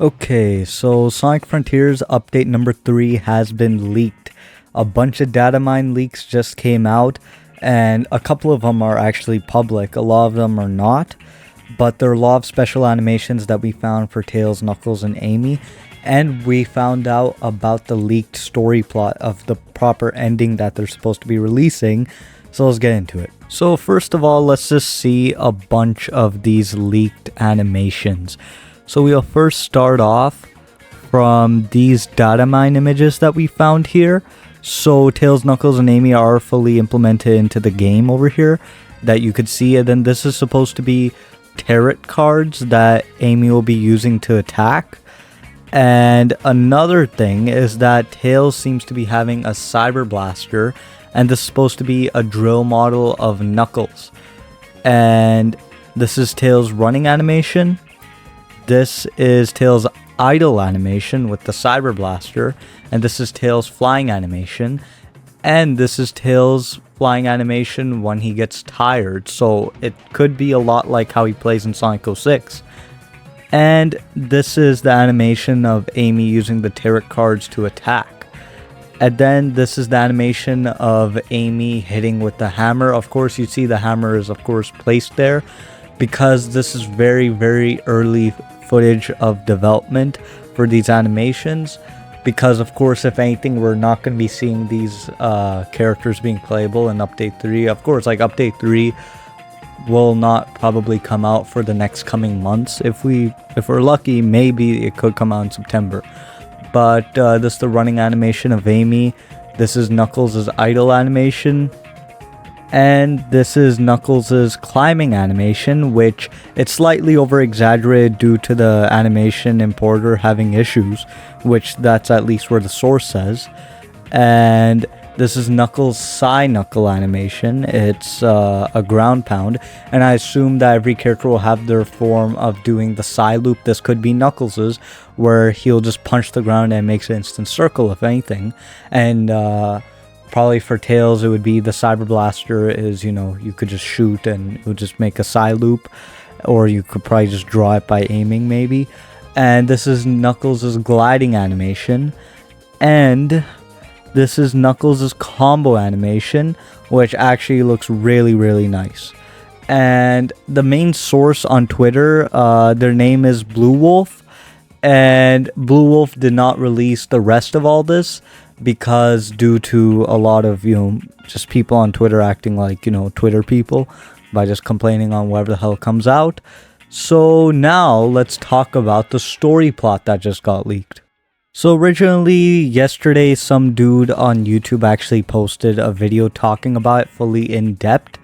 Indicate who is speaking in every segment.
Speaker 1: Okay, so Sonic Frontiers update number 3 has been leaked. A bunch of data mine leaks just came out, and a couple of them are actually public. A lot of them are not, but there are a lot of special animations that we found for Tails, Knuckles, and Amy, and we found out about the leaked story plot of the proper ending that they're supposed to be releasing, so let's get into it. So first of all, let's just see a bunch of these leaked animations. So we'll first start off from these data mine images that we found here. So Tails, Knuckles, and Amy are fully implemented into the game over here that you could see. And then this is supposed to be tarot cards that Amy will be using to attack. And another thing is that Tails seems to be having a Cyber Blaster, and this is supposed to be a drill model of Knuckles. And this is Tails' running animation. This is Tails' idle animation with the Cyber Blaster, and this is Tails' flying animation, and this is Tails' flying animation when he gets tired, so it could be a lot like how he plays in Sonic 06. And this is the animation of Amy using the tarot cards to attack. And then this is the animation of Amy hitting with the hammer. Of course, you see the hammer is of course placed there because this is very, very early footage of development for these animations, because of course if anything we're not going to be seeing these characters being playable in update 3. Of course, like update 3 will not probably come out for the next coming months. If we're lucky, maybe it could come out in September. But this is the running animation of Amy. This is Knuckles' idle animation. And this is Knuckles' climbing animation, which it's slightly over-exaggerated due to the animation importer having issues, which that's at least where the source says. And this is Knuckles' Psy Knuckle animation. It's a ground pound, and I assume that every character will have their form of doing the Psy loop. This could be Knuckles', where he'll just punch the ground and makes an instant circle, if anything. And probably for Tails, it would be the Cyber Blaster is, you could just shoot and it would just make a Psy loop. Or you could probably just draw it by aiming, maybe. And this is Knuckles' gliding animation. And this is Knuckles' combo animation, which actually looks really, really nice. And the main source on Twitter, their name is Blue Wolf. And Blue Wolf did not release the rest of all this, because due to a lot of, just people on Twitter acting like, Twitter people by just complaining on whatever the hell comes out. So now let's talk about the story plot that just got leaked. So originally, yesterday, some dude on YouTube actually posted a video talking about it fully in depth,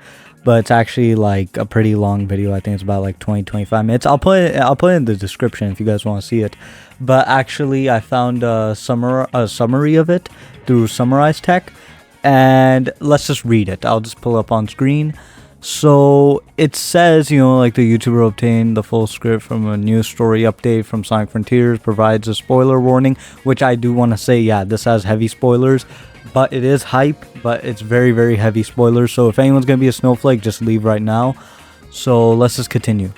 Speaker 1: but it's actually like a pretty long video. I think it's about like 20-25 minutes. I'll put it in the description if you guys want to see it. But actually, I found a summary of it through Summarize Tech, and let's just read it. I'll just pull up on screen. So it says, like the YouTuber obtained the full script from a news story update from Sonic Frontiers, provides a spoiler warning, which I do want to say, yeah, this has heavy spoilers, but it is hype, but it's very, very heavy spoilers. So if anyone's going to be a snowflake, just leave right now. So let's just continue.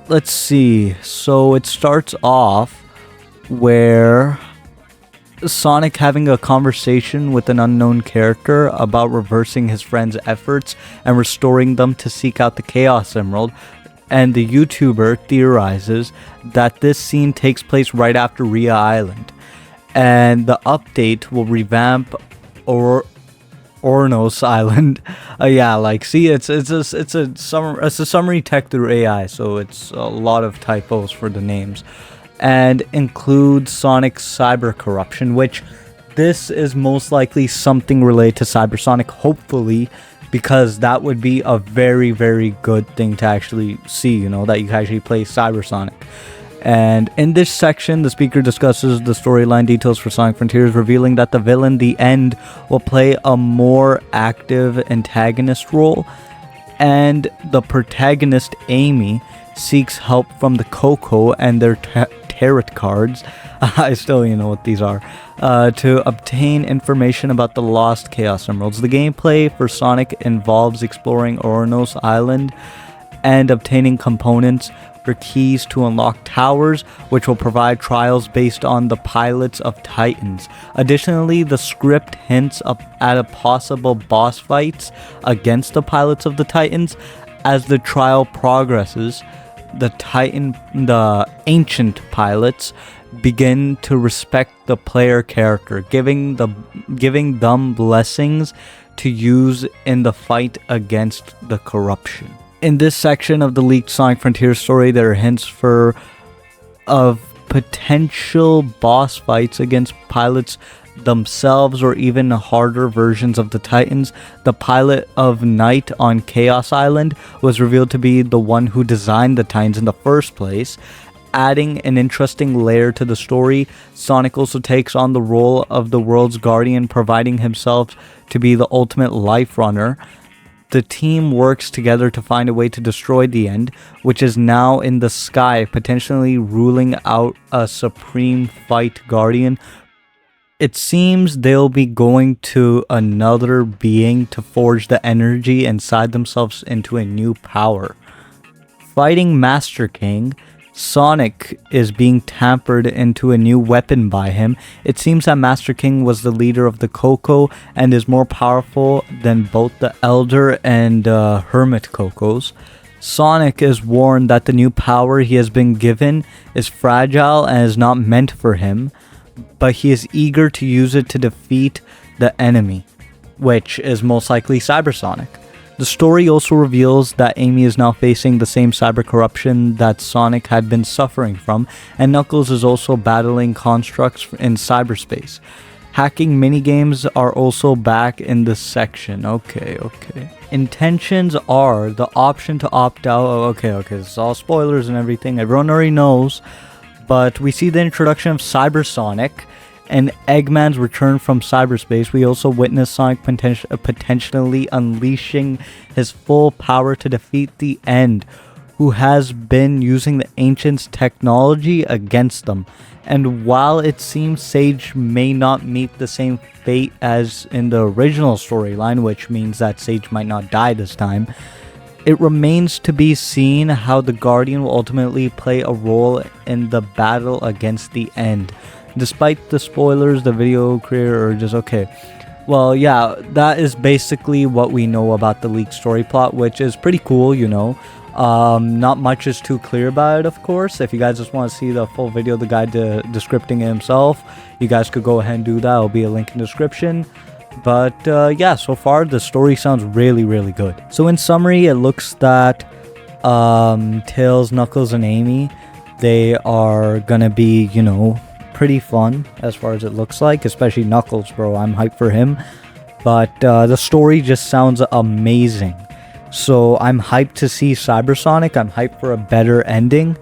Speaker 1: Let's see. So it starts off where Sonic having a conversation with an unknown character about reversing his friend's efforts and restoring them to seek out the Chaos Emerald. And the YouTuber theorizes that this scene takes place right after Rhea Island. And the update will revamp Ornos Island. See, it's a summary tech through AI, so it's a lot of typos for the names. And includes Sonic's cyber corruption, which this is most likely something related to Cybersonic, hopefully, because that would be a very, very good thing to actually see, that you can actually play Cybersonic. And in this section, the speaker discusses the storyline details for Sonic Frontiers, revealing that the villain, the End, will play a more active antagonist role, and the protagonist, Amy, seeks help from the Coco and their tarot cards, I still don't know what these are, to obtain information about the lost Chaos Emeralds. The gameplay for Sonic involves exploring Ornos Island and obtaining components for keys to unlock towers, which will provide trials based on the pilots of Titans. Additionally, the script hints at a possible boss fights against the pilots of the Titans. As the trial progresses, the ancient pilots begin to respect the player character, giving them blessings to use in the fight against the corruption. In this section of the leaked Sonic Frontiers story, there are hints of potential boss fights against pilots themselves or even harder versions of the Titans. The pilot of Night on Chaos Island was revealed to be the one who designed the Titans in the first place. Adding an interesting layer to the story, Sonic also takes on the role of the world's guardian, providing himself to be the ultimate life runner. The team works together to find a way to destroy the End, which is now in the sky, potentially ruling out a supreme fight guardian. It seems they'll be going to another being to forge the energy inside themselves into a new power. Fighting Master King, Sonic is being tampered into a new weapon by him. It seems that Master King was the leader of the Koco and is more powerful than both the Elder and Hermit Kocos. Sonic is warned that the new power he has been given is fragile and is not meant for him, but he is eager to use it to defeat the enemy, which is most likely Cybersonic. The story also reveals that Amy is now facing the same cyber corruption that Sonic had been suffering from, and Knuckles is also battling constructs in cyberspace. Hacking minigames are also back in this section. Okay. Intentions are the option to opt out. Okay, this is all spoilers and everything. Everyone already knows. But we see the introduction of Cybersonic and Eggman's return from cyberspace. We also witness Sonic potentially unleashing his full power to defeat the End, who has been using the Ancients' technology against them. And while it seems Sage may not meet the same fate as in the original storyline, which means that Sage might not die this time, it remains to be seen how the Guardian will ultimately play a role in the battle against the End. Despite the spoilers, the video creator are just okay. Well, yeah, that is basically what we know about the leaked story plot, which is pretty cool, you know. Not much is too clear about it, of course. If you guys just want to see the full video, the guide to descripting it himself, you guys could go ahead and do that. There'll be a link in the description. But yeah, so far the story sounds really, really good. So in summary, it looks that Tails, Knuckles, and Amy, they are gonna be, you know, pretty fun as far as it looks like, especially Knuckles, bro. I'm hyped for him. But the story just sounds amazing. So I'm hyped to see Cybersonic. I'm hyped for a better ending.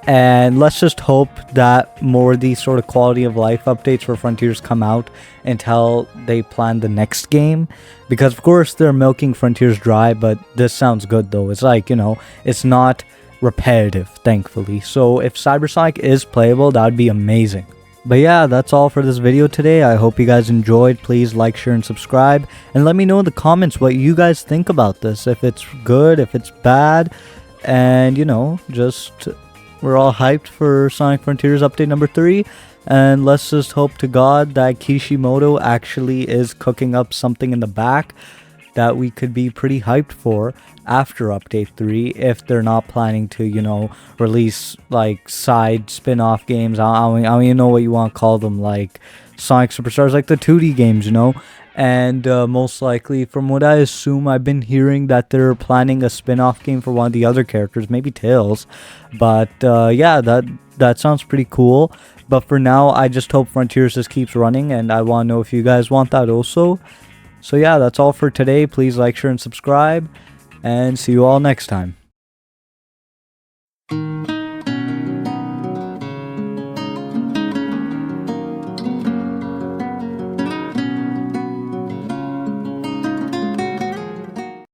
Speaker 1: And let's just hope that more of these sort of quality of life updates for Frontiers come out until they plan the next game. Because of course they're milking Frontiers dry, but this sounds good though. It's like, you know, it's not repetitive, thankfully. So if Cybersonic is playable, that would be amazing. But yeah, that's all for this video today. I hope you guys enjoyed. Please like, share, and subscribe. And let me know in the comments what you guys think about this. If it's good, if it's bad. And, you know, just we're all hyped for Sonic Frontiers update number 3. And let's just hope to God that Kishimoto actually is cooking up something in the back that we could be pretty hyped for after update 3, if they're not planning to, you know, release like side spin-off games. I don't even know what you want to call them, like Sonic Superstars, like the 2D games, you know. And most likely, from what I assume, I've been hearing that they're planning a spin-off game for one of the other characters, maybe Tails. But yeah, that sounds pretty cool. But for now, I just hope Frontiers just keeps running, and I want to know if you guys want that also. So yeah, that's all for today. Please like, share, and subscribe, and see you all next time.